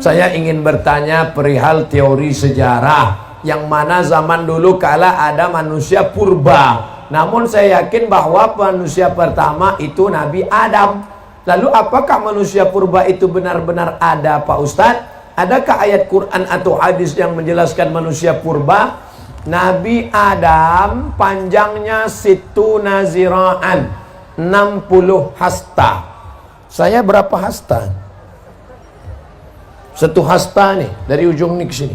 Saya ingin bertanya perihal teori sejarah, yang mana zaman dulu kala ada manusia purba. Namun saya yakin bahwa manusia pertama itu Nabi Adam. Lalu apakah manusia purba itu benar-benar ada, Pak Ustadz? Adakah ayat Quran atau hadis yang menjelaskan manusia purba? Nabi Adam panjangnya situna zira'an, 60 hasta. Saya berapa hasta? 1 hasta nih, dari ujung nih ke sini.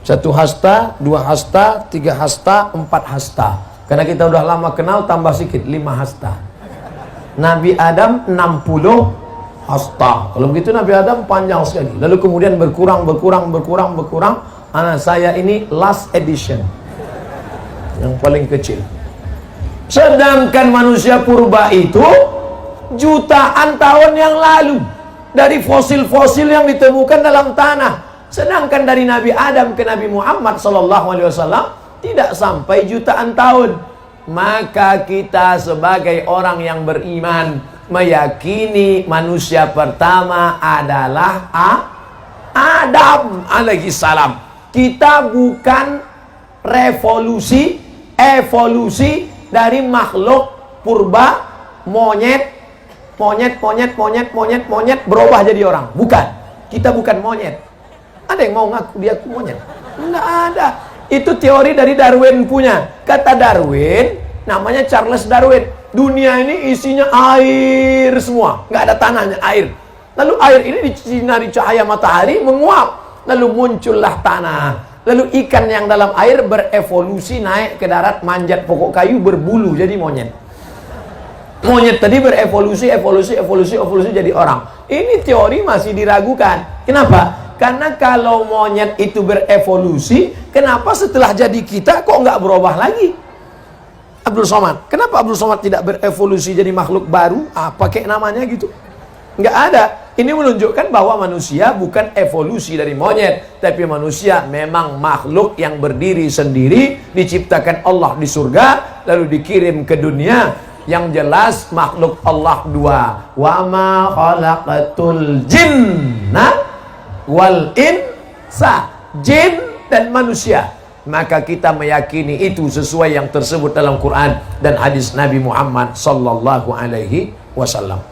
1 hasta, 2 hasta, 3 hasta, 4 hasta. Karena kita udah lama kenal, tambah sedikit, 5 hasta. Nabi Adam 60 hasta. Kalau begitu Nabi Adam panjang sekali. Lalu kemudian berkurang. Anak saya ini last edition, yang paling kecil. Sedangkan manusia purba itu jutaan tahun yang lalu, dari fosil-fosil yang ditemukan dalam tanah. Sedangkan dari Nabi Adam ke Nabi Muhammad SAW tidak sampai jutaan tahun. Maka kita sebagai orang yang beriman meyakini manusia pertama adalah Adam alaihi salam. Kita bukan evolusi dari makhluk purba, monyet berubah jadi orang. Bukan. Kita bukan monyet. Ada yang mau ngaku dia monyet? Enggak ada. Itu teori dari Darwin punya. Kata Darwin, namanya Charles Darwin, dunia ini isinya air semua, nggak ada tanahnya, air. Lalu air ini disinari cahaya matahari menguap, lalu muncullah tanah. Lalu ikan yang dalam air berevolusi naik ke darat, manjat pokok kayu, berbulu jadi monyet. Monyet tadi berevolusi jadi orang. Ini teori masih diragukan. Kenapa? Karena kalau monyet itu berevolusi, kenapa setelah jadi kita kok nggak berubah lagi? Abdul Somad, kenapa Abdul Somad tidak berevolusi jadi makhluk baru? Apa kayak namanya gitu? Nggak ada. Ini menunjukkan bahwa manusia bukan evolusi dari monyet, tapi manusia memang makhluk yang berdiri sendiri, diciptakan Allah di surga, lalu dikirim ke dunia. Yang jelas makhluk Allah 2. Wa ma khalaqatul jinna wal insa, jin dan manusia. Maka kita meyakini itu sesuai yang tersebut dalam Quran dan hadis Nabi Muhammad sallallahu alaihi wasallam.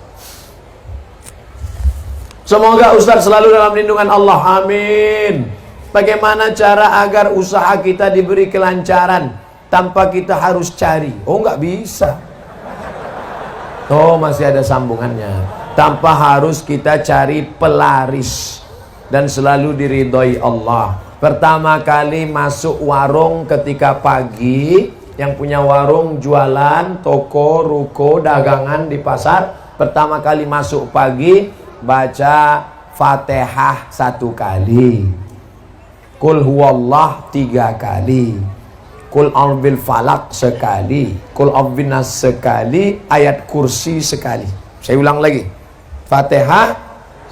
Semoga Ustaz selalu dalam lindungan Allah, amin. Bagaimana cara agar usaha kita diberi kelancaran tanpa kita harus cari? Oh, nggak bisa. Oh, masih ada sambungannya. Tanpa harus kita cari pelaris dan selalu diridhoi Allah. Pertama kali masuk warung ketika pagi, yang punya warung jualan, toko, ruko, dagangan di pasar, pertama kali masuk pagi baca Fatihah 1 kali, Qul huwallah 3 kali, Qul a'udzubil falaq sekali, Qul a'udzu nas sekali, ayat kursi sekali. Saya ulang lagi. Fatihah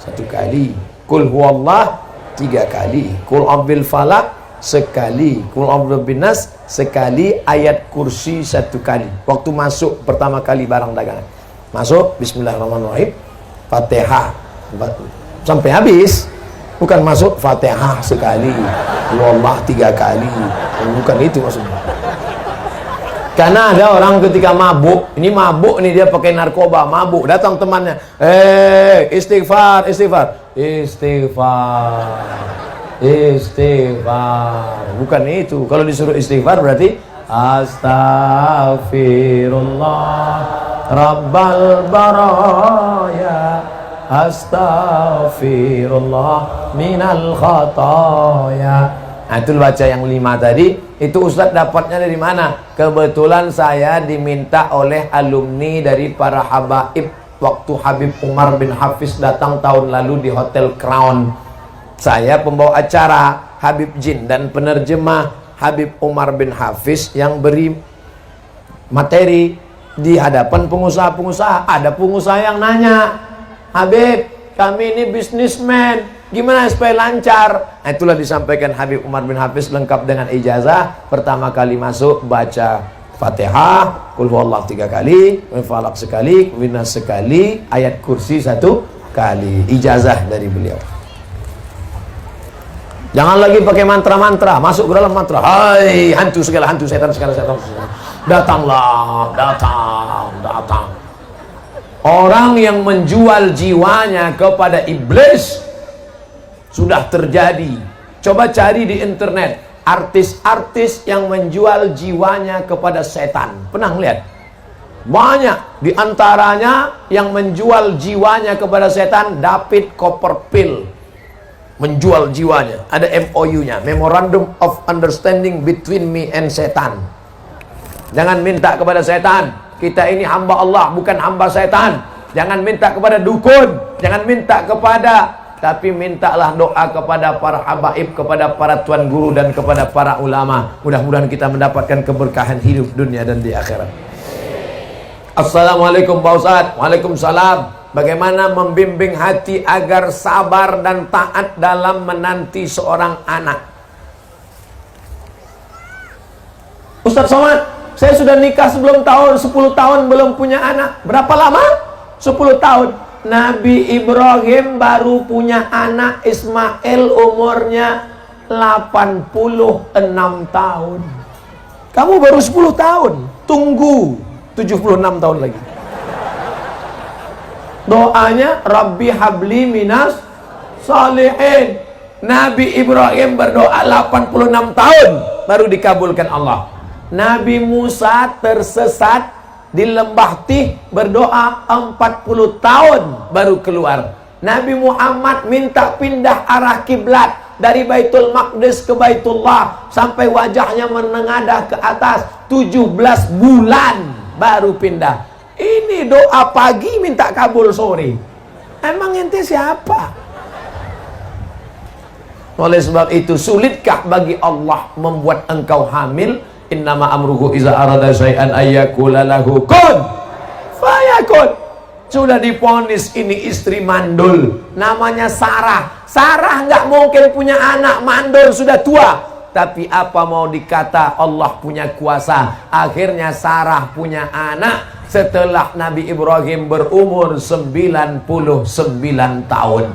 1 kali, Qul huwallah 3 kali, Qul a'udzubil falaq sekali, Qul a'udzu binas sekali, ayat kursi 1 kali. Waktu masuk pertama kali barang dagangan, masuk bismillahirrahmanirrahim, Fatihah sampai habis. Bukan masuk Fatihah sekali, wallah 3 kali. Bukan itu maksudnya. Karena ada orang ketika mabuk, ini mabuk nih, dia pakai narkoba, mabuk, datang temannya, istighfar, bukan itu. Kalau disuruh istighfar berarti Astaghfirullah Rabbal baraya, Astaghfirullah minal khataya. Nah, itu baca yang 5 tadi. Itu Ustadz dapatnya dari mana? Kebetulan saya diminta oleh alumni dari para habaib waktu Habib Umar bin Hafiz datang tahun lalu di Hotel Crown. Saya pembawa acara Habib Jin dan penerjemah Habib Umar bin Hafiz yang beri materi di hadapan pengusaha-pengusaha. Ada pengusaha yang nanya, Habib, kami ini bisnismen, gimana supaya lancar? Nah, itulah disampaikan Habib Umar bin Hafiz lengkap dengan ijazah. Pertama kali masuk baca Fatihah, Qul huwallahu 3 kali, Falaq sekali, Winas sekali, ayat kursi 1 kali. Ijazah dari beliau. Jangan lagi pakai mantra-mantra, masuk ke dalam mantra. Hai, hantu segala hantu, setan segala setan. Datanglah, datang. Orang yang menjual jiwanya kepada iblis sudah terjadi. Coba cari di internet artis-artis yang menjual jiwanya kepada setan. Pernah lihat? Banyak di antaranya yang menjual jiwanya kepada setan. David Copperfield menjual jiwanya, ada MOU-nya, Memorandum of Understanding Between Me and Setan. Jangan minta kepada setan, kita ini hamba Allah, bukan hamba setan. Jangan minta kepada dukun, jangan minta kepada, tapi mintalah doa kepada para habaib, kepada para tuan guru dan kepada para ulama. Mudah-mudahan kita mendapatkan keberkahan hidup dunia dan di akhirat. Assalamualaikum Pak Ustadz. Waalaikumsalam. Bagaimana membimbing hati agar sabar dan taat dalam menanti seorang anak? Ustadz Somad, saya sudah nikah sebelum tahun 10 tahun belum punya anak. Berapa lama? 10 tahun. Nabi Ibrahim baru punya anak Ismail, umurnya 86 tahun. Kamu baru 10 tahun. Tunggu 76 tahun lagi. Doanya Rabbi habli minas salihin. Nabi Ibrahim berdoa 86 tahun baru dikabulkan Allah. Nabi Musa tersesat di lembah Tih, berdoa 40 tahun baru keluar. Nabi Muhammad minta pindah arah kiblat dari Baitul Maqdis ke Baitullah sampai wajahnya menengadah ke atas, 17 bulan baru pindah. Ini doa pagi minta kabul sore. Emang ente siapa? Oleh sebab itu, sulitkah bagi Allah membuat engkau hamil? Innama amruhu iza arada syai'an ayyakula lahu kun fayakun. Sudah diponis ini istri mandul, namanya Sarah. Sarah nggak mungkin punya anak, mandul, sudah tua. Tapi apa mau dikata, Allah punya kuasa. Akhirnya Sarah punya anak setelah Nabi Ibrahim berumur 99 tahun.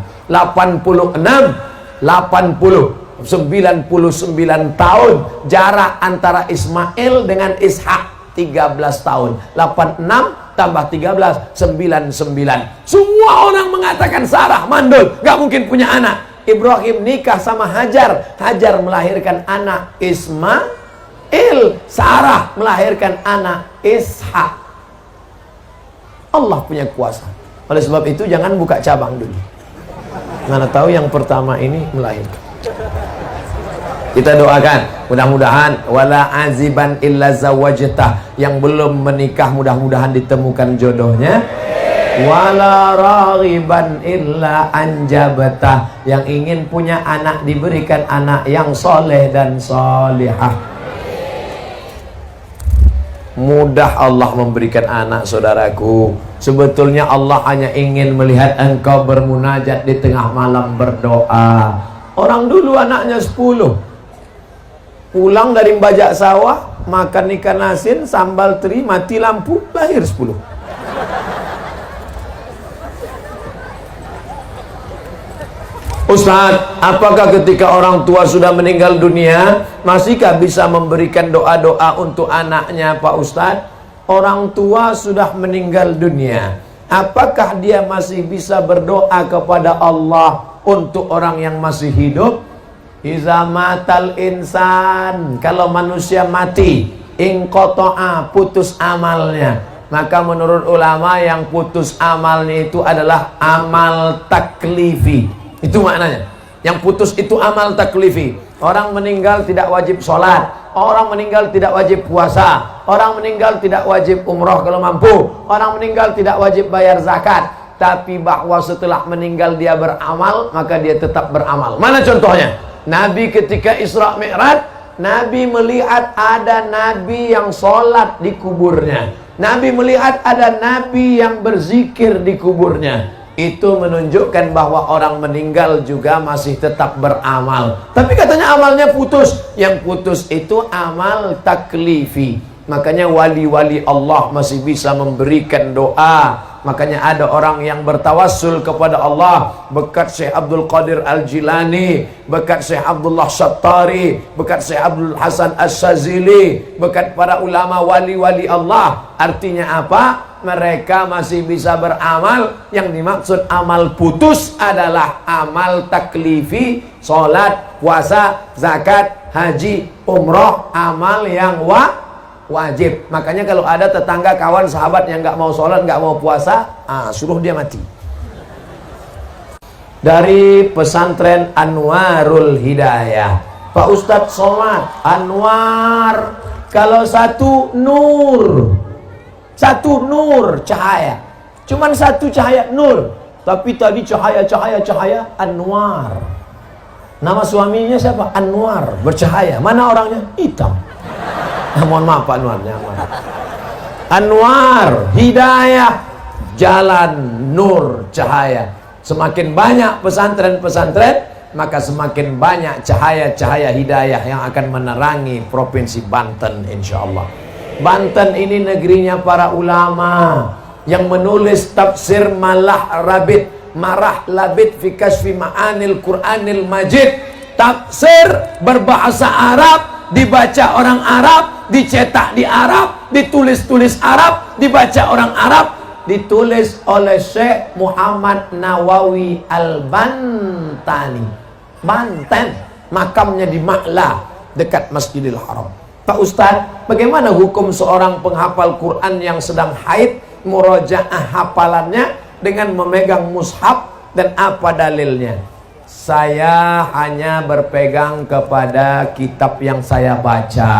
99 tahun jarak antara Ismail dengan Ishak, 13 tahun. 86 tambah 13, 99. Semua orang mengatakan Sarah mandul, gak mungkin punya anak. Ibrahim nikah sama Hajar, Hajar melahirkan anak Ismail, Sarah melahirkan anak Ishak. Allah punya kuasa. Oleh sebab itu jangan buka cabang dulu. Mana tahu yang pertama ini melahirkan. Kita doakan, mudah-mudahan wala aziban illa zawajtah, yang belum menikah mudah-mudahan ditemukan jodohnya. Wala raghiban illa anjabtah, yang ingin punya anak diberikan anak yang soleh dan solihah. Mudah Allah memberikan anak, saudaraku. Sebetulnya Allah hanya ingin melihat engkau bermunajat di tengah malam berdoa. Orang dulu anaknya 10, pulang dari bajak sawah, makan ikan asin, sambal teri, mati lampu, lahir 10. Ustaz, apakah ketika orang tua sudah meninggal dunia, masihkah bisa memberikan doa-doa untuk anaknya, Pak Ustaz? Orang tua sudah meninggal dunia, apakah dia masih bisa berdoa kepada Allah untuk orang yang masih hidup? Iza matal insan, kalau manusia mati, inqoto'a, putus amalnya. Maka menurut ulama yang putus amalnya itu adalah amal taklifi. Itu maknanya. Yang putus itu amal taklifi. Orang meninggal tidak wajib sholat, orang meninggal tidak wajib puasa, orang meninggal tidak wajib umroh kalau mampu, orang meninggal tidak wajib bayar zakat. Tapi bahwa setelah meninggal dia beramal, maka dia tetap beramal. Mana contohnya? Nabi ketika Isra Mi'raj, Nabi melihat ada Nabi yang sholat di kuburnya. Nabi melihat ada Nabi yang berzikir di kuburnya. Itu menunjukkan bahwa orang meninggal juga masih tetap beramal. Tapi katanya amalnya putus. Yang putus itu amal taklifi. Makanya wali-wali Allah masih bisa memberikan doa Makanya ada orang yang bertawassul kepada Allah berkat Syekh Abdul Qadir Al-Jilani, berkat Syekh Abdullah Syattari, berkat Syekh Abdul Hasan As-Sazili, berkat para ulama wali-wali Allah. Artinya apa? Mereka masih bisa beramal. Yang dimaksud amal putus adalah amal taklifi, sholat, puasa, zakat, haji, umroh, amal yang wajib. Makanya kalau ada tetangga, kawan, sahabat yang nggak mau sholat, nggak mau puasa, suruh dia mati. Dari pesantren Anwarul Hidayah, Pak Ustadz Somad, Anwar, kalau satu nur, satu nur cahaya, cuman satu cahaya nur, tapi tadi cahaya Anwar. Nama suaminya siapa? Anwar, bercahaya. Mana orangnya? Hitam. Mohon maaf Pak Anwar. Anwar, hidayah, jalan, nur, cahaya. Semakin banyak pesantren-pesantren, maka semakin banyak cahaya-cahaya hidayah yang akan menerangi provinsi Banten, insya Allah. Banten ini negerinya para ulama yang menulis tafsir Marah Labid fi Kasfi Ma'anil Qur'anil Majid. Tafsir berbahasa Arab, dibaca orang Arab, dicetak di Arab, ditulis Arab, dibaca orang Arab, ditulis oleh Syekh Muhammad Nawawi Al-Bantani, Banten, makamnya di Ma'la dekat Masjidil Haram. Pak Ustadz, bagaimana hukum seorang penghafal Quran yang sedang haid, murojaah hafalannya dengan memegang mushaf, dan apa dalilnya? Saya hanya berpegang kepada kitab yang saya baca.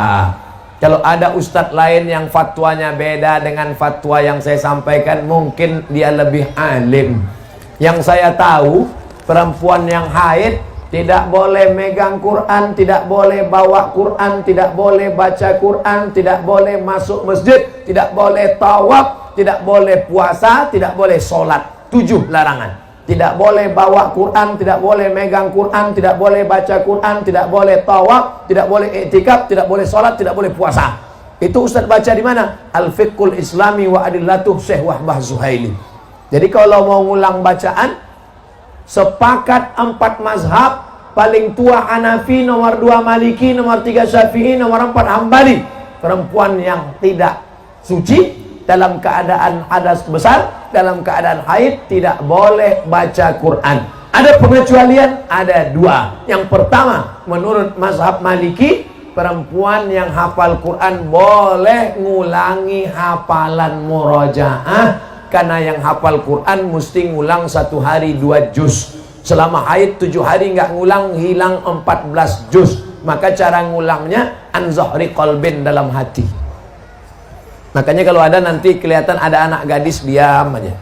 Kalau ada ustadz lain yang fatwanya beda dengan fatwa yang saya sampaikan, mungkin dia lebih alim. Yang saya tahu, perempuan yang haid tidak boleh megang Quran, tidak boleh bawa Quran, tidak boleh baca Quran, tidak boleh masuk masjid, tidak boleh tawaf, tidak boleh puasa, tidak boleh sholat. 7 larangan. Tidak boleh bawa Quran, tidak boleh megang Quran, tidak boleh baca Quran, tidak boleh tawaf, tidak boleh i'tikaf, tidak boleh sholat, tidak boleh puasa. Itu Ustaz baca di mana? Al-Fiqhul Islami wa Adillatuh Syekh Wahbah Zuhaili. Jadi kalau mau ngulang bacaan, sepakat 4 mazhab, paling tua Hanafi, nomor 2 Maliki, nomor 3 Syafi'i, nomor 4 Hambali. Perempuan yang tidak suci dalam keadaan hadas besar, dalam keadaan haid, tidak boleh baca Quran. Ada pengecualian, ada 2. Yang pertama, menurut mazhab Maliki, perempuan yang hafal Quran boleh ngulangi hafalan murojaah, karena yang hafal Quran mesti ngulang 1 hari 2 juz. Selama haid 7 hari nggak ngulang, hilang 14 juz. Maka cara ngulangnya an zahri qalbin, dalam hati. Makanya kalau ada nanti kelihatan ada anak gadis diam aja,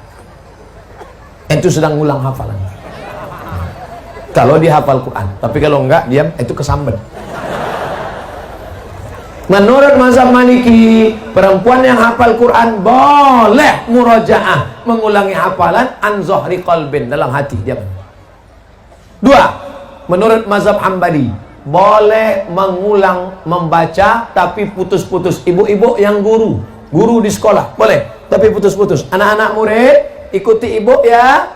itu sedang ngulang hafalan. Kalau dia hafal Quran. Tapi kalau enggak diam, itu kesambet. Menurut mazhab Maliki, perempuan yang hafal Quran boleh murojaah, mengulangi hafalan an zahri qalbin, dalam hati, diam. 2. Menurut mazhab Hambali, boleh mengulang membaca tapi putus-putus. Ibu-ibu yang guru di sekolah boleh, tapi putus-putus. Anak-anak murid ikuti ibu ya.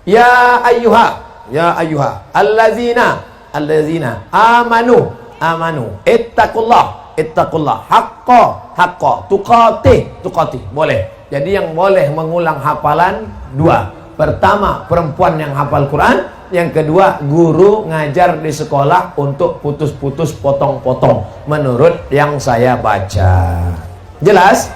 Ya ayyuha allazina amanu ittaqullah haqqa tuqatih. Boleh. Jadi yang boleh mengulang hafalan 2. Pertama, perempuan yang hafal Quran. Yang kedua, guru ngajar di sekolah untuk putus-putus, potong-potong, menurut yang saya baca. Jelas?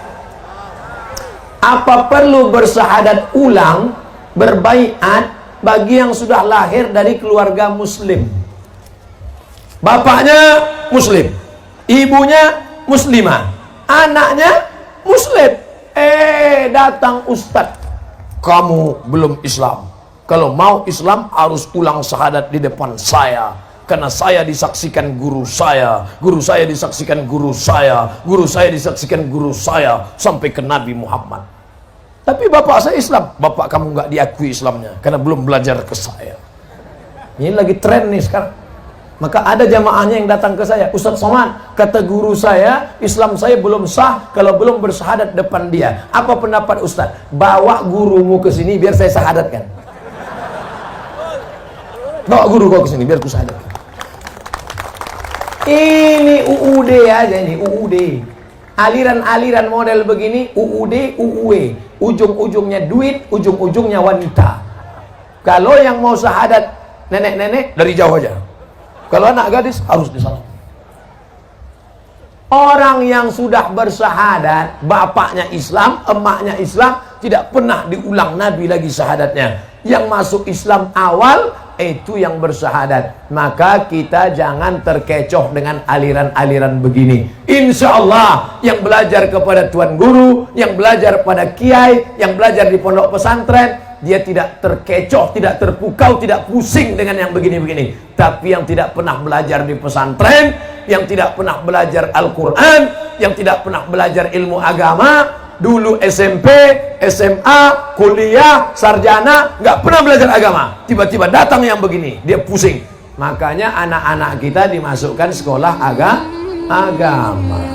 Apa perlu bersyahadat ulang, berbaiat bagi yang sudah lahir dari keluarga muslim? Bapaknya muslim, ibunya muslimah, anaknya muslim. Datang ustadz, kamu belum Islam. Kalau mau Islam harus ulang syahadat di depan saya, karena saya disaksikan guru saya disaksikan guru saya, guru saya disaksikan guru saya, sampai ke Nabi Muhammad. Tapi bapak saya Islam. Bapak kamu nggak diakui Islamnya karena belum belajar ke saya. Ini lagi tren nih sekarang. Maka ada jamaahnya yang datang ke saya, Ustaz Somad, kata guru saya, Islam saya belum sah kalau belum bersyahadat depan dia. Apa pendapat Ustaz? Bawa gurumu ke sini biar saya syahadatkan. Bawa guru kau ke sini biar ku syahadatkan. Ini UUD aja, ini UUD. Aliran-aliran model begini, UUD, UUE. Ujung-ujungnya duit, ujung-ujungnya wanita. Kalau yang mau syahadat nenek-nenek, dari jauh aja. Kalau anak gadis, harus di sana. Orang yang sudah bersyahadat, bapaknya Islam, emaknya Islam, tidak pernah diulang Nabi lagi syahadatnya. Yang masuk Islam awal, itu yang bersyahadat. Maka kita jangan terkecoh dengan aliran-aliran begini. Insya Allah yang belajar kepada tuan guru, yang belajar pada kiai, yang belajar di pondok pesantren, dia tidak terkecoh, tidak terpukau, tidak pusing dengan yang begini-begini. Tapi yang tidak pernah belajar di pesantren, yang tidak pernah belajar Al-Quran, yang tidak pernah belajar ilmu agama, dulu SMP, SMA, kuliah, sarjana, nggak pernah belajar agama, tiba-tiba datang yang begini, dia pusing. Makanya anak-anak kita dimasukkan sekolah agama.